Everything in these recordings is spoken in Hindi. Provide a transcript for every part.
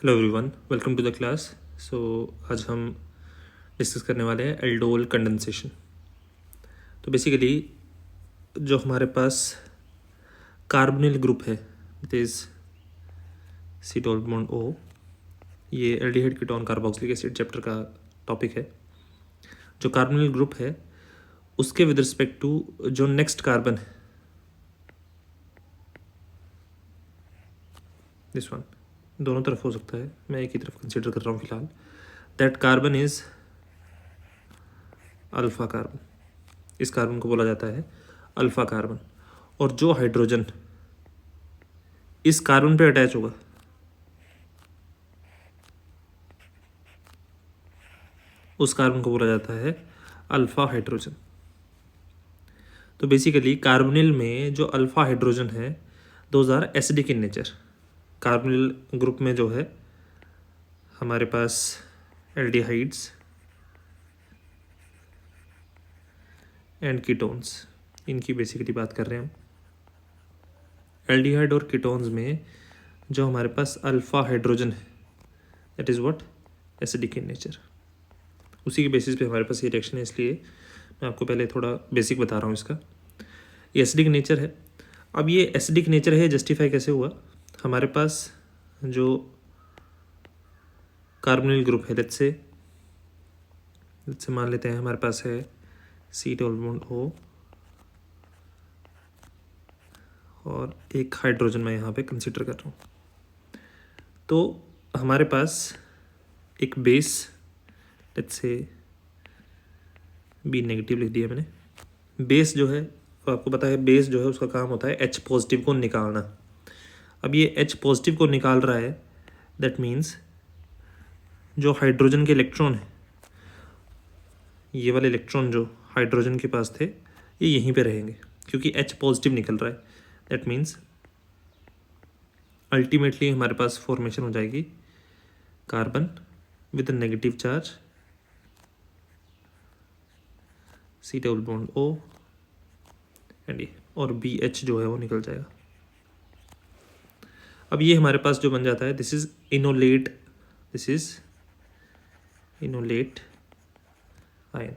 Hello everyone, welcome to the class. So आज हम डिस्कस करने वाले हैं एल्डोल कंडेंसेशन। तो बेसिकली जो हमारे पास कार्बोनिल ग्रुप है it is C double bond O, ये aldehyde ketone carboxylic acid chapter का टॉपिक है। जो कार्बोनिल ग्रुप है उसके विद रिस्पेक्ट टू जो नेक्स्ट कार्बन है, दिस वन, दोनों तरफ हो सकता है, मैं एक ही तरफ कंसिडर कर रहा हूँ फिलहाल। That carbon is alpha carbon. इस कार्बन को बोला जाता है अल्फा कार्बन। और जो हाइड्रोजन इस कार्बन पे अटैच होगा उस कार्बन को बोला जाता है अल्फा हाइड्रोजन। तो बेसिकली कार्बोनिल में जो अल्फा हाइड्रोजन है those are acidic in nature. Carbonyl group में जो है हमारे पास एल्डिहाइड्स एंड कीटोन्स, इनकी बेसिकली बात कर रहे हैं हम। एल्डिहाइड और कीटोन्स में जो हमारे पास अल्फा हाइड्रोजन है that is what, acidic in nature. उसी के बेसिस पे हमारे पास ये रिएक्शन है, इसलिए मैं आपको पहले थोड़ा बेसिक बता रहा हूँ इसका। ये एसिडिक नेचर है। अब ये एसिडिक नेचर है जस्टिफाई कैसे हुआ? हमारे पास जो कार्बोनिल ग्रुप है, लेट्स से मान लेते हैं हमारे पास है सी डबल बॉन्ड ओ और एक हाइड्रोजन मैं यहाँ पे कंसिडर कर रहा हूँ। तो हमारे पास एक base, let's say B negative लिख दिया मैंने। बेस जो है, तो आपको पता है बेस जो है उसका काम होता है एच पॉजिटिव को निकालना। अब ये एच पॉजिटिव को निकाल रहा है, दैट मीन्स जो हाइड्रोजन के इलेक्ट्रॉन है, ये वाले इलेक्ट्रॉन जो हाइड्रोजन के पास थे ये यहीं पे रहेंगे क्योंकि एच पॉजिटिव निकल रहा है। दैट मीन्स अल्टीमेटली हमारे पास फॉर्मेशन हो जाएगी carbon with negative charge C double bond O and ये, और बी एच जो है वो निकल जाएगा। अब ये हमारे पास जो बन जाता है दिस इज इनोलेट आयन।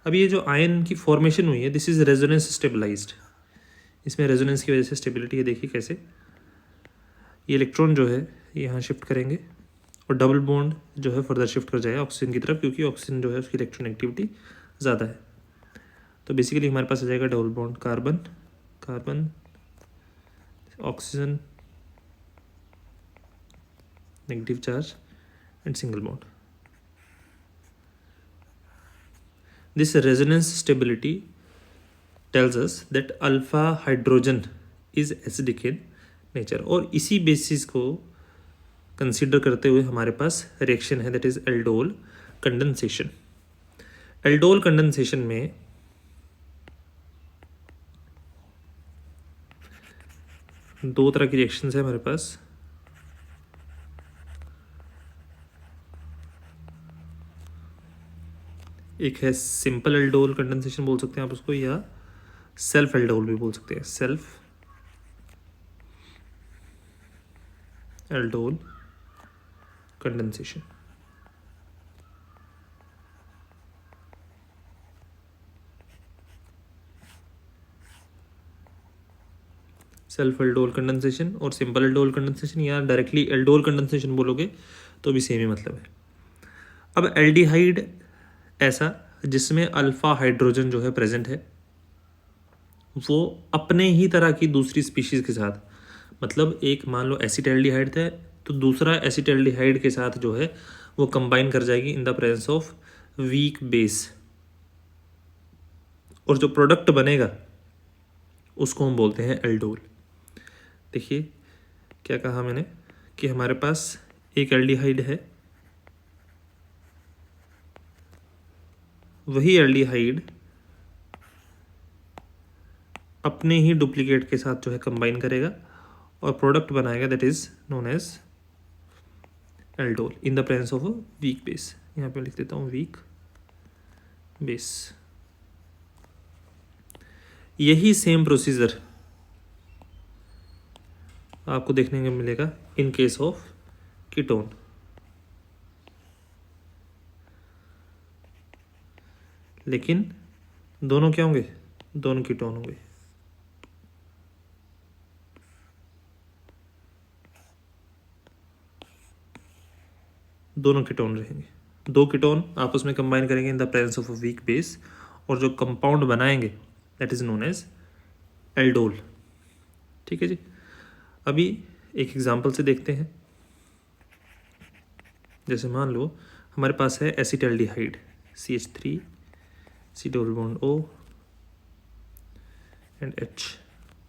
अब ये जो आयन की फॉर्मेशन हुई है दिस इज रेजोनेंस स्टेबलाइज्ड। इसमें रेजोनेंस की वजह से स्टेबिलिटी है। देखिए कैसे ये इलेक्ट्रॉन जो है ये यहाँ शिफ्ट करेंगे और डबल बॉन्ड जो है फर्दर शिफ्ट कर जाएगा ऑक्सीजन की तरफ, क्योंकि ऑक्सीजन जो है उसकी इलेक्ट्रोनेगेटिविटी ज़्यादा है। तो बेसिकली हमारे पास आ जाएगा double bond carbon carbon oxygen negative charge and single bond. This resonance stability tells us that alpha hydrogen is acidic in nature. और इसी बेसिस को कंसिडर करते हुए हमारे पास रिएक्शन है that is aldol condensation. Aldol condensation में दो तरह की रिएक्शंस है हमारे पास। एक है सिंपल एल्डोल कंडेंसेशन बोल सकते हैं आप उसको, या सेल्फ एल्डोल भी बोल सकते हैं। Self aldol condensation. Self aldol condensation और सिंपल एल्डोल कंडेंसेशन, या डायरेक्टली एल्डोल कंडेंसेशन बोलोगे तो भी सेम ही मतलब है। अब एल्डिहाइड ऐसा जिसमें अल्फा हाइड्रोजन जो है प्रेजेंट है, वो अपने ही तरह की दूसरी स्पीशीज के साथ, मतलब एक मान लो एसिटाल्डिहाइड था तो दूसरा एसिटाल्डिहाइड के साथ जो है वो कंबाइन कर जाएगी इन the presence of weak base, और जो प्रोडक्ट बनेगा उसको हम बोलते हैं एल्डोल। देखिए क्या कहा मैंने कि हमारे पास एक एल्डिहाइड है, वही एल्डिहाइड अपने ही डुप्लीकेट के साथ जो है कंबाइन करेगा और प्रोडक्ट बनाएगा that is known as aldol in the presence of a weak base. यहाँ पे लिख देता हूँ वीक बेस। यही सेम प्रोसीजर आपको देखने को मिलेगा इन केस ऑफ कीटोन, लेकिन दोनों क्या होंगे, दोनों कीटोन होंगे। दोनों कीटोन रहेंगे, दो कीटोन आपस में कंबाइन करेंगे in the presence of a weak base, और जो कंपाउंड बनाएंगे that is known as aldol. ठीक है जी। अभी एक एग्जांपल से देखते हैं। जैसे मान लो हमारे पास है acetaldehyde CH3 C double bond O and H,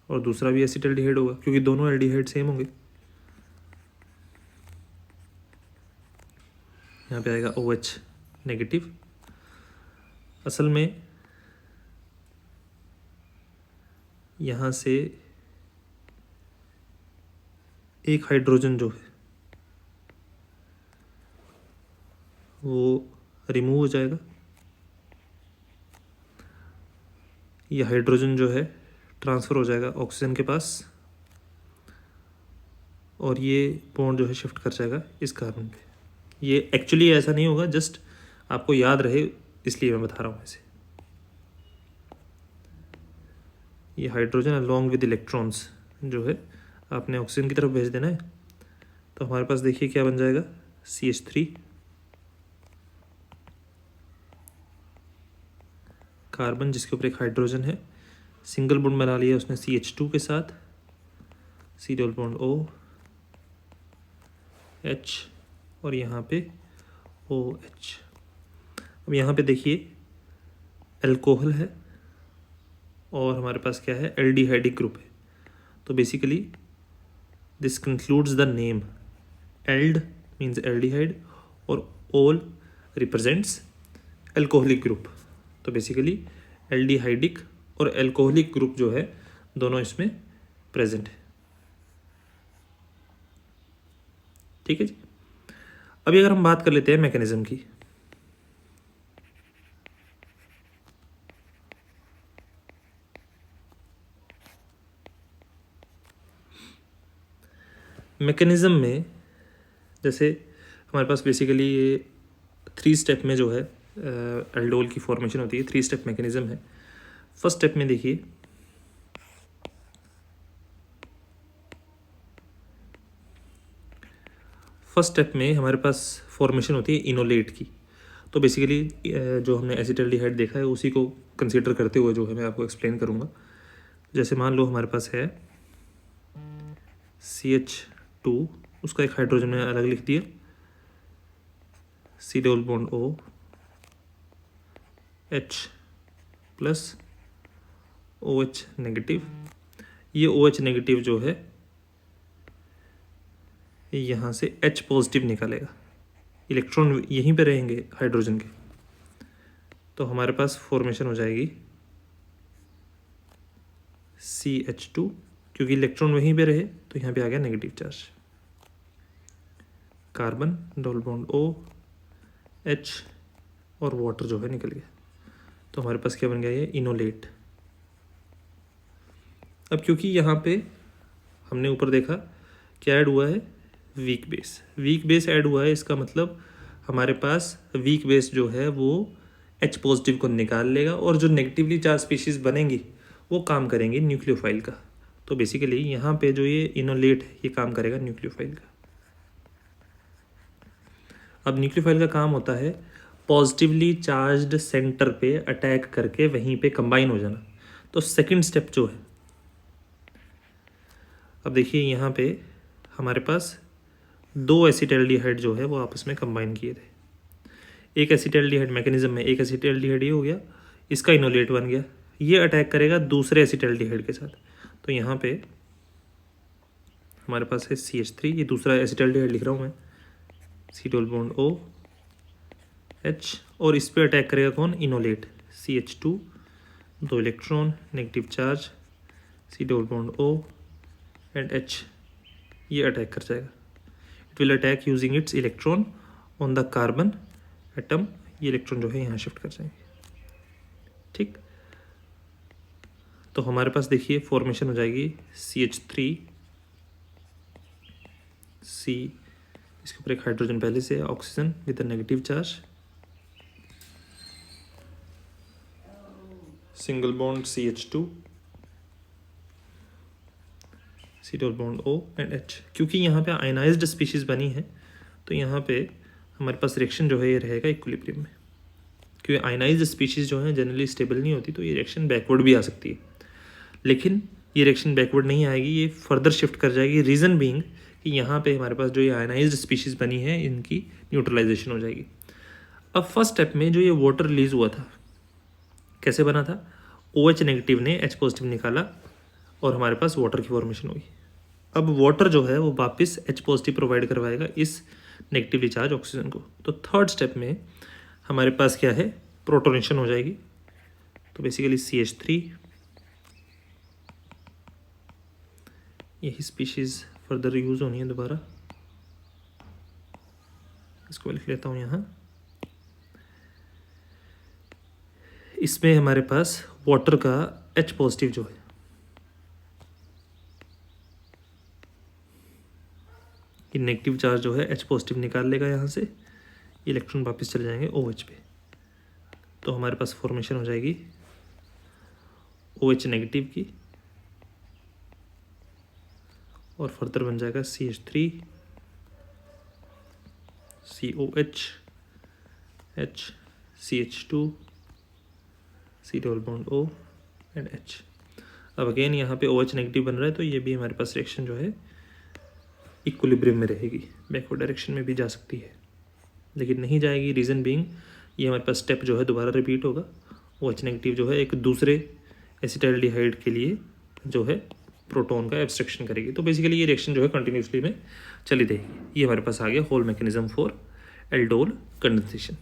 और दूसरा भी एसिटाल्डिहाइड होगा क्योंकि दोनों एल्डिहाइड सेम होंगे। यहाँ पे आएगा OH नेगेटिव। असल में यहाँ से एक हाइड्रोजन जो है वो रिमूव हो जाएगा, ये हाइड्रोजन जो है ट्रांसफ़र हो जाएगा ऑक्सीजन के पास, और ये बॉन्ड जो है शिफ्ट कर जाएगा इस कार्बन पे। ये एक्चुअली ऐसा नहीं होगा, जस्ट आपको याद रहे इसलिए मैं बता रहा हूँ ऐसे। ये हाइड्रोजन अलॉन्ग विद इलेक्ट्रॉन्स जो है आपने ऑक्सीजन की तरफ भेज देना है, तो हमारे पास देखिए क्या बन जाएगा, CH3 कार्बन जिसके ऊपर एक हाइड्रोजन है, सिंगल बॉन्ड बना लिया उसने CH2 के साथ, C double bond O H, और यहाँ पे OH। अब यहाँ पे देखिए अल्कोहल है और हमारे पास क्या है, एल्डिहाइडिक ग्रुप है। तो basically this concludes the name. Ald means aldehyde और ओल रिप्रेजेंट्स अल्कोहलिक ग्रुप। तो बेसिकली एल्डिहाइडिक और अल्कोहलिक ग्रुप जो है दोनों इसमें प्रेजेंट है। ठीक है जी। अभी अगर हम बात कर लेते हैं मैकेनिज्म की, मैकेनिज्म में जैसे हमारे पास बेसिकली ये 3 स्टेप में जो है एल्डोल की फॉर्मेशन होती है। 3 स्टेप मैकेनिज्म है। फर्स्ट स्टेप में देखिए फर्स्ट स्टेप में हमारे पास फॉर्मेशन होती है इनोलेट की। तो बेसिकली जो हमने एसिटाल्डिहाइड देखा है उसी को कंसीडर करते हुए जो है मैं आपको एक्सप्लेन करूँगा। जैसे मान लो हमारे पास है CH2, उसका एक हाइड्रोजन में अलग लिख दिया, C double bond O H plus OH negative. ये OH नेगेटिव जो है यहाँ से H पॉजिटिव निकालेगा, इलेक्ट्रॉन यहीं पे रहेंगे हाइड्रोजन के, तो हमारे पास फॉर्मेशन हो जाएगी CH2, क्योंकि इलेक्ट्रॉन वहीं पे रहे तो यहाँ पे आ गया negative charge. Carbon double bond O H और वाटर जो है निकल गया, तो हमारे पास क्या बन गया, ये इनोलेट। अब क्योंकि यहाँ पे हमने ऊपर देखा क्या ऐड हुआ है, weak base. Weak base add हुआ है, इसका मतलब हमारे पास वीक बेस जो है वो H पॉजिटिव को निकाल लेगा और जो नेगेटिवली चार्ज स्पीशीज बनेंगी वो काम करेंगी न्यूक्लियोफाइल का। तो बेसिकली यहाँ पे जो ये इनोलेट है ये काम करेगा न्यूक्लियोफाइल का। अब न्यूक्लियोफाइल का काम होता है पॉजिटिवली चार्ज्ड सेंटर पे अटैक करके वहीं पे कंबाइन हो जाना। तो सेकंड स्टेप जो है, अब देखिए यहाँ पे हमारे पास 2 एसिटाल्डिहाइड जो है वो आपस में कंबाइन किए थे। एक एसिटाल्डिहाइड मैकेनिज्म में एक एसिटाल्डिहाइड ये हो गया, इसका इनोलेट बन गया, ये अटैक करेगा दूसरे एसिटाल्डिहाइड के साथ। तो यहाँ पे हमारे पास है CH3, ये दूसरा एसिटाल्डिहाइड लिख रहा हूँ मैं, C double bond O H, और इस पे अटैक करेगा कौन, enolate CH2, 2 electron negative charge, C double bond O and H, ये अटैक कर जाएगा। It will attack using its electron on the carbon atom, ये इलेक्ट्रॉन जो है यहाँ शिफ्ट कर जाएंगे। ठीक, तो हमारे पास देखिए फॉर्मेशन हो जाएगी CH3 C, इसके ऊपर एक हाइड्रोजन पहले से है, oxygen with a negative charge, single bond CH2, C double bond O and H। क्योंकि यहाँ पे आयनाइज्ड स्पीशीज बनी है तो यहाँ पे हमारे पास रिएक्शन जो है ये रहेगा इक्विलिब्रियम में। क्योंकि आयनाइज्ड स्पीशीज जो हैं जनरली स्टेबल नहीं होती, तो ये रिएक्शन बैकवर्ड भी आ सकती है, लेकिन ये रिएक्शन बैकवर्ड नहीं आएगी, ये फर्दर शिफ्ट कर जाएगी। रीज़न बीइंग कि यहाँ पे हमारे पास जो ये आयनाइज्ड स्पीशीज बनी है इनकी न्यूट्रलाइजेशन हो जाएगी। अब फर्स्ट स्टेप में जो ये वाटर रिलीज हुआ था कैसे बना था, OH नेगेटिव ने H पॉजिटिव निकाला और हमारे पास वाटर की फॉर्मेशन हुई। अब वाटर जो है वो वापस H पॉजिटिव प्रोवाइड करवाएगा इस नेगेटिवली चार्ज ऑक्सीजन को। तो थर्ड स्टेप में हमारे पास क्या है, प्रोटोनेशन हो जाएगी। तो बेसिकली CH3, यही स्पीशीज फर्दर यूज होनी है दोबारा, इसको लिख लेता हूँ यहाँ। इसमें हमारे पास वाटर का H पॉजिटिव जो है ये नेगेटिव चार्ज जो है H पॉजिटिव निकाल लेगा यहाँ से, इलेक्ट्रॉन वापस चले जाएंगे OH पे। तो हमारे पास फॉर्मेशन हो जाएगी OH नेगेटिव की और फर्दर बन जाएगा CH3 COH H CH2 C double bond O and H। अब अगेन यहाँ पे OH नेगेटिव बन रहा है तो ये भी हमारे पास रिएक्शन जो है इक्विलिब्रियम में रहेगी, बैकवर्ड डायरेक्शन में भी जा सकती है लेकिन नहीं जाएगी। रीज़न बीइंग ये हमारे पास स्टेप जो है दोबारा रिपीट होगा। OH नेगेटिव जो है एक दूसरे एसिटाइलडिहाइड के लिए जो है प्रोटॉन का एब्स्ट्रक्शन करेगी। तो बेसिकली ये रिएक्शन जो है कंटिन्यूसली में चली रहेगी। ये हमारे पास आ गया whole mechanism for aldol condensation.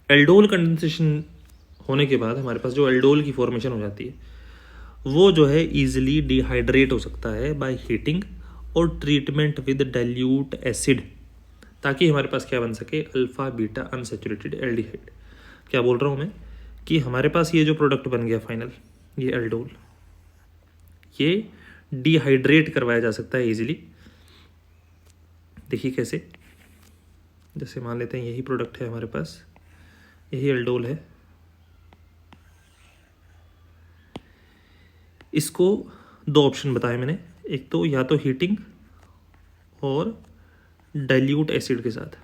Aldol condensation होने के बाद हमारे पास जो एल्डोल की फॉर्मेशन हो जाती है वो जो है ईजिली डिहाइड्रेट हो सकता है बाय हीटिंग और ट्रीटमेंट विद डाइल्यूट एसिड, ताकि हमारे पास क्या बन सके, अल्फा बीटा अनसैचुरेटेड एल्डिहाइड। क्या बोल रहा हूँ मैं कि हमारे पास ये जो प्रोडक्ट बन गया फाइनल, ये एल्डोल, ये डिहाइड्रेट करवाया जा सकता है इजीली। देखिए कैसे, जैसे मान लेते हैं यही प्रोडक्ट है हमारे पास, यही एल्डोल है, इसको दो ऑप्शन बताए मैंने, एक तो या तो हीटिंग और डाइल्यूट एसिड के साथ।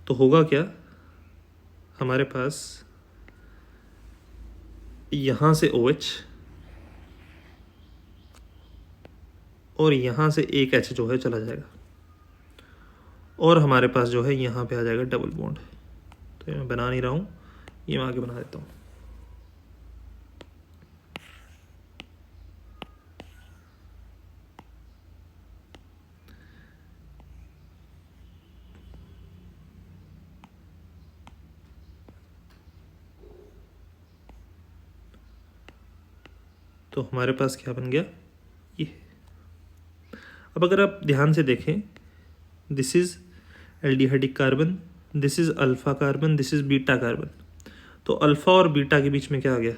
तो होगा क्या, हमारे पास यहाँ से OH और यहाँ से एक H जो है चला जाएगा और हमारे पास जो है यहाँ पे आ जाएगा डबल बॉन्ड। तो ये मैं बना नहीं रहा हूँ, ये मैं आगे बना देता हूँ। तो हमारे पास क्या बन गया, ये। अब अगर आप ध्यान से देखें, this is aldehydic carbon, this is alpha carbon, this is beta carbon. तो अल्फा और बीटा के बीच में क्या आ गया,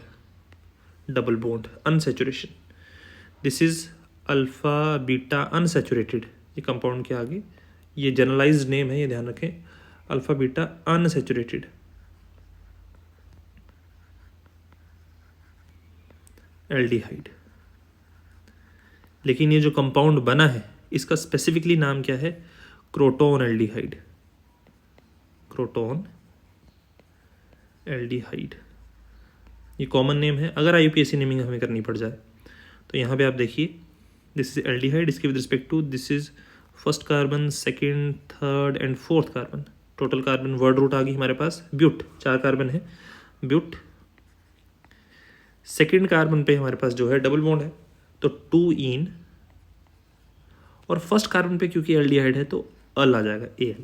double bond, unsaturation. This is alpha beta unsaturated, ये कंपाउंड क्या आ गई, ये जनरलाइज्ड नेम है, ये ध्यान रखें, अल्फा बीटा अनसैचुरेटेड एल्डिहाइड। लेकिन ये जो कंपाउंड बना है इसका स्पेसिफिकली नाम क्या है, क्रोटोन एल्डिहाइड, क्रोटोन एल्डिहाइड, ये कॉमन नेम है। अगर IUPAC नेमिंग हमें करनी पड़ जाए तो यहाँ पे आप देखिए, दिस इज एल्डिहाइड, इसके with respect to this is first carbon, second, third and fourth carbon. Total carbon word root आ गई हमारे पास, ब्यूट, 4 कार्बन है, ब्यूट। सेकेंड कार्बन पे हमारे पास जो है डबल बॉन्ड है तो 2 इन, और फर्स्ट कार्बन पे क्योंकि एल्डिहाइड है तो अल आ जाएगा, AL,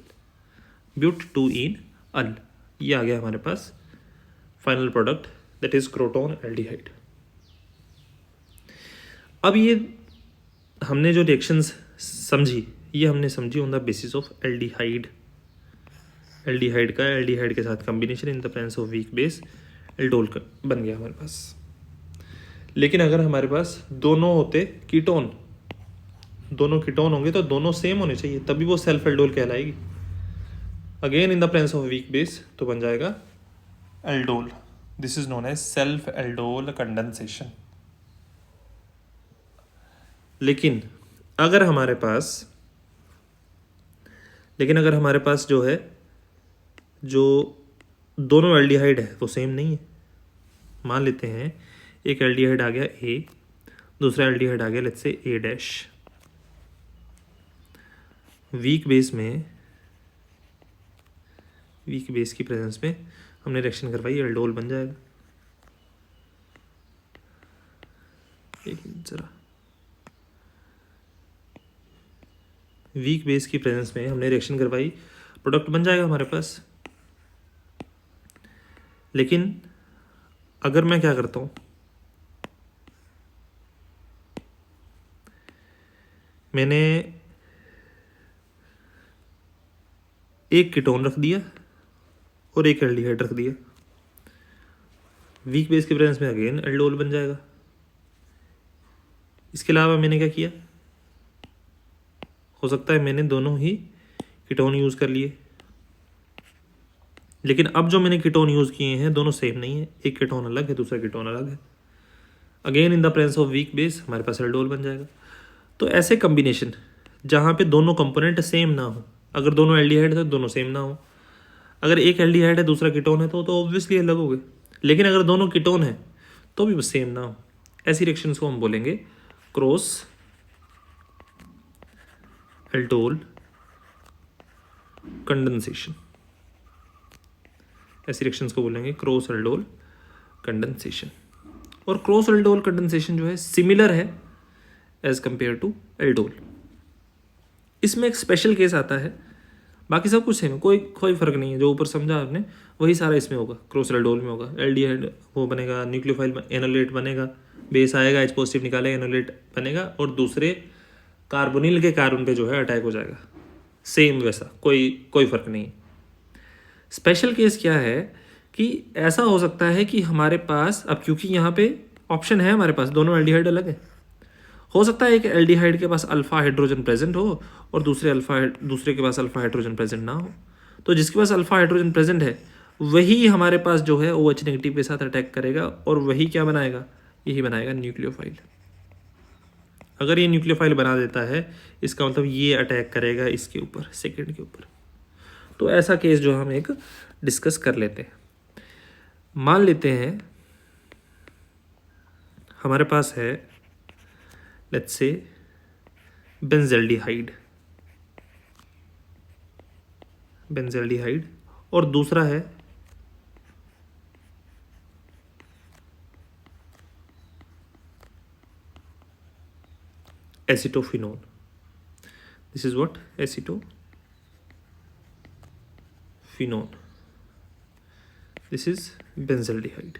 ब्यूट 2 इन अल। ये आ गया हमारे पास final product, that is crotonaldehyde. अब ये हमने जो रिएक्शंस समझी, ये हमने समझी on the basis of aldehyde. Aldehyde का एल्डिहाइड के साथ combination in the presence of weak base, aldol का बन गया हमारे पास। लेकिन अगर हमारे पास दोनों होते कीटोन, दोनों कीटोन होंगे तो दोनों सेम होने चाहिए, तभी वो सेल्फ एल्डोल कहलाएगी। Again in the presence of weak base तो बन जाएगा aldol. This is known as self aldol condensation. लेकिन अगर हमारे पास जो है, जो दोनों एल्डिहाइड है वो सेम नहीं है। मान लेते हैं एक एल्डिहाइड आ गया ए, दूसरा एल्डिहाइड आ गया let's say A dash. Weak base की प्रेजेंस में हमने रिएक्शन करवाई, एल्डोल बन जाएगा। एक मिनट जरा, वीक बेस की प्रेजेंस में हमने रिएक्शन करवाई, प्रोडक्ट बन जाएगा हमारे पास। लेकिन अगर मैं क्या करता हूँ, मैंने एक कीटोन रख दिया और एक एल्डिहाइड रख दिया, वीक बेस के प्रेजेंस में अगेन एल्डोल बन जाएगा। इसके अलावा मैंने क्या किया, हो सकता है मैंने दोनों ही कीटोन यूज़ कर लिए, लेकिन अब जो मैंने कीटोन यूज़ किए हैं दोनों सेम नहीं है, एक कीटोन अलग है दूसरा कीटोन अलग है। Again in the presence of weak base हमारे पास एल्डोल बन जाएगा। तो ऐसे कम्बिनेशन जहाँ पे दोनों कंपोनेंट सेम ना हो, अगर दोनों एल्डिहाइड है तो दोनों सेम ना हो, अगर एक एल्डिहाइड है दूसरा कीटोन है तो ऑब्वियसली अलग हो गए, लेकिन अगर दोनों कीटोन है तो भी सेम ना हो, ऐसी रिएक्शंस को हम बोलेंगे क्रॉस एल्डोल कंडेंसेशन। ऐसी रिएक्शंस को बोलेंगे क्रॉस एल्डोल कंडेंसेशन। और क्रॉस एल्डोल कंडेंसेशन जो है सिमिलर है एज कंपेयर टू एल्डोल। इसमें एक स्पेशल केस आता है, बाकी सब कुछ सेम है, कोई फर्क नहीं है, जो ऊपर समझा आपने वही सारा इसमें होगा, क्रॉस एल्डोल में होगा। एल्डिहाइड वो बनेगा, न्यूक्लियोफाइल एनोलेट बनेगा, बेस आएगा, H पॉजिटिव निकालेगा, एनोलेट बनेगा और दूसरे कार्बोनिल के कार्बन पे जो है अटैक हो जाएगा, सेम वैसा, कोई फर्क नहीं है। स्पेशल केस क्या है कि ऐसा हो सकता है कि हमारे पास, अब क्योंकि यहाँ पे ऑप्शन है हमारे पास, दोनों एल्डिहाइड अलग है, हो सकता है एक एल्डिहाइड के पास अल्फा हाइड्रोजन प्रेजेंट हो और दूसरे के पास अल्फा हाइड्रोजन प्रेजेंट ना हो। तो जिसके पास अल्फा हाइड्रोजन प्रेजेंट है वही हमारे पास जो है OH नेगेटिव के साथ अटैक करेगा और वही क्या बनाएगा, यही बनाएगा न्यूक्लियोफाइल। अगर ये न्यूक्लियोफाइल बना देता है इसका मतलब ये अटैक करेगा इसके ऊपर, सेकेंड के ऊपर। तो ऐसा केस जो हम एक डिस्कस कर लेते हैं। मान लेते हैं हमारे पास है लेट्स से बेंजल्डिहाइड और दूसरा है acetophenone. This is what, acetophenone, this is benzaldehyde.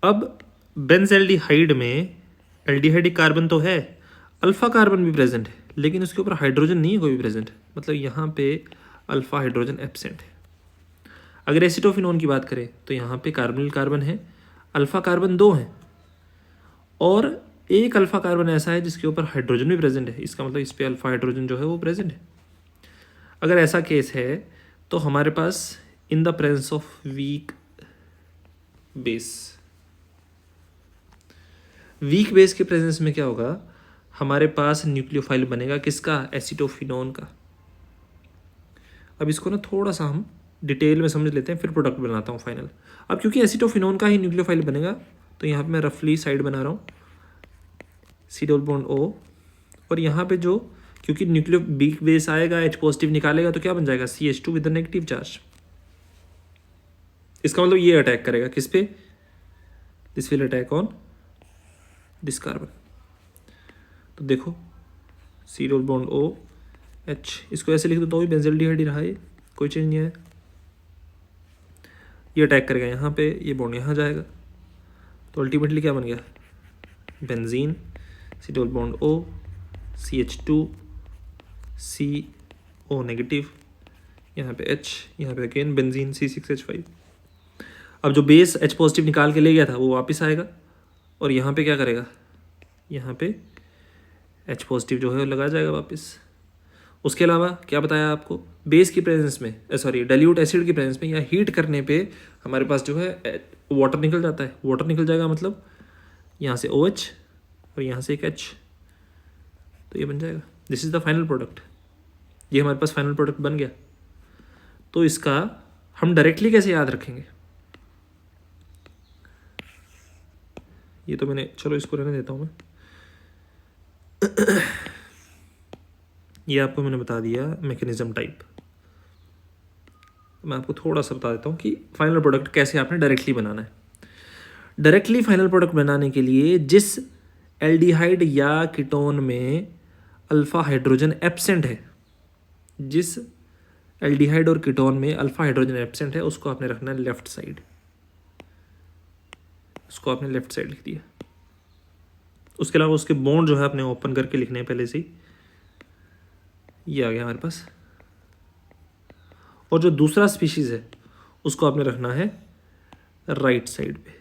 अब बेंजल्डिहाइड में एल्डिहाइडिक कार्बन तो है, अल्फा कार्बन भी प्रेजेंट है, लेकिन उसके ऊपर हाइड्रोजन नहीं है कोई भी प्रेजेंट, मतलब यहाँ पे अल्फा हाइड्रोजन एब्सेंट है। अगर एसिटोफिनोन की बात करें तो यहाँ पे कार्बोनिल कार्बन है, अल्फा कार्बन 2 हैं और एक अल्फा कार्बन ऐसा है जिसके ऊपर हाइड्रोजन भी प्रेजेंट है, इसका मतलब इस पर अल्फा हाइड्रोजन जो है वो प्रेजेंट है। अगर ऐसा केस है तो हमारे पास in the presence of weak base के प्रेजेंस में क्या होगा, हमारे पास न्यूक्लियोफाइल बनेगा किसका, एसिटोफिनोन का। अब इसको ना थोड़ा सा हम डिटेल में समझ लेते हैं, फिर प्रोडक्ट बनाता हूँ फाइनल। अब क्योंकि एसिटोफिनोन का ही न्यूक्लियोफाइल बनेगा तो यहाँ पे मैं रफली साइड बना रहा हूँ, C डबल बॉन्ड O, और यहाँ पे जो क्योंकि न्यूक्लियो वीक बेस आएगा H पॉजिटिव निकालेगा तो क्या बन जाएगा, CH2 विद नेगेटिव चार्ज। इसका मतलब ये अटैक करेगा किस पे, this will attack on this carbon. तो देखो C double bond O H, इसको ऐसे लिख दो तो भी बेंजल्डिहाइड ही रहा है, कोई चेंज नहीं है। ये अटैक करेगा यहाँ पे, ये बॉन्ड यहाँ जाएगा, तो अल्टीमेटली क्या बन गया, benzene, C double bond O, CH2, CO negative, यहाँ पे H, यहाँ पे अगेन बेंजीन C6H5। अब जो बेस H पॉजिटिव निकाल के ले गया था वो वापस आएगा और यहाँ पे क्या करेगा, यहाँ पे H पॉजिटिव जो है वो लगा जाएगा वापस। उसके अलावा क्या बताया आपको, बेस की प्रेजेंस में, सॉरी डाइल्यूट एसिड की प्रेजेंस में या हीट करने पे हमारे पास जो है वाटर निकल जाता है। वाटर निकल जाएगा मतलब यहाँ से OH और यहाँ से एक H, तो ये बन जाएगा। This is the final product. ये हमारे पास फाइनल प्रोडक्ट बन गया। तो इसका हम डायरेक्टली कैसे याद रखेंगे, ये तो मैंने, चलो इसको रहने देता हूँ मैं। ये आपको मैंने बता दिया मैकेनिज्म टाइप। मैं आपको थोड़ा सा बता देता हूँ कि फाइनल प्रोडक्ट कैसे आपने डायरेक्टली बनाना है। डायरेक्टली फाइनल प्रोडक्ट बनाने के लिए जिस एल्डिहाइड या कीटोन में अल्फा हाइड्रोजन एब्सेंट है, जिस एल्डिहाइड और कीटोन में अल्फा हाइड्रोजन एब्सेंट है, उसको आपने रखना है लेफ्ट साइड। उसको आपने लेफ्ट साइड लिख दिया। उसके अलावा उसके बॉन्ड जो है आपने ओपन करके लिखने हैं पहले से ही। ये आ गया हमारे पास। और जो दूसरा स्पीशीज है उसको आपने रखना है राइट साइड पे।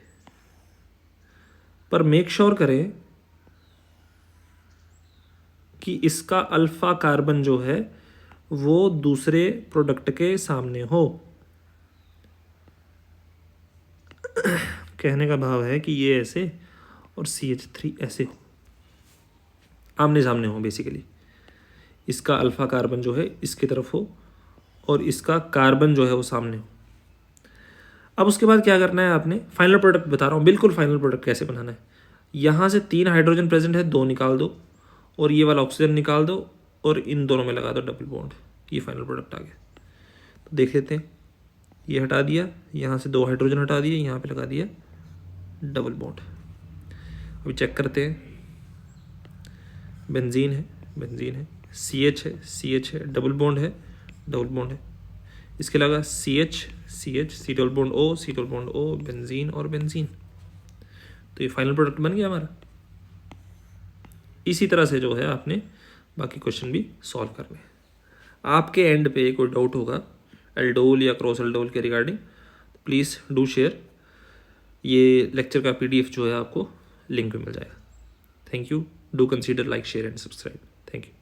पर मेक श्योर करें कि इसका अल्फा कार्बन जो है वो दूसरे प्रोडक्ट के सामने हो। कहने का भाव है कि ये ऐसे और CH3 ऐसे हो, आमने सामने हो बेसिकली। इसका अल्फा कार्बन जो है इसकी तरफ हो और इसका कार्बन जो है वो सामने हो। अब उसके बाद क्या करना है आपने, फाइनल प्रोडक्ट बता रहा हूँ, बिल्कुल फाइनल प्रोडक्ट कैसे बनाना है। यहाँ से 3 हाइड्रोजन प्रेजेंट है, 2 निकाल दो और ये वाला ऑक्सीजन निकाल दो और इन दोनों में लगा दो डबल बॉन्ड। ये फाइनल प्रोडक्ट आ गया। तो देख लेते हैं, ये हटा दिया, यहाँ से 2 हाइड्रोजन हटा दिए, यहाँ पे लगा दिया डबल बॉन्ड। अभी चेक करते हैं, बेंजीन है, बेंजीन है, CH है, CH है, डबल बॉन्ड है, डबल बॉन्ड है। इसके अलावा CH, CH, C double bond O, C double bond O, benzene और बेंजीन। तो ये फाइनल प्रोडक्ट बन गया हमारा। इसी तरह से जो है आपने बाकी क्वेश्चन भी सॉल्व करने हैं। आपके एंड पे कोई डाउट होगा एल्डोल या क्रॉस एल्डोल के रिगार्डिंग, प्लीज़ डू शेयर। ये लेक्चर का PDF जो है आपको लिंक में मिल जाएगा। Thank you. Do consider like, share and subscribe. Thank you.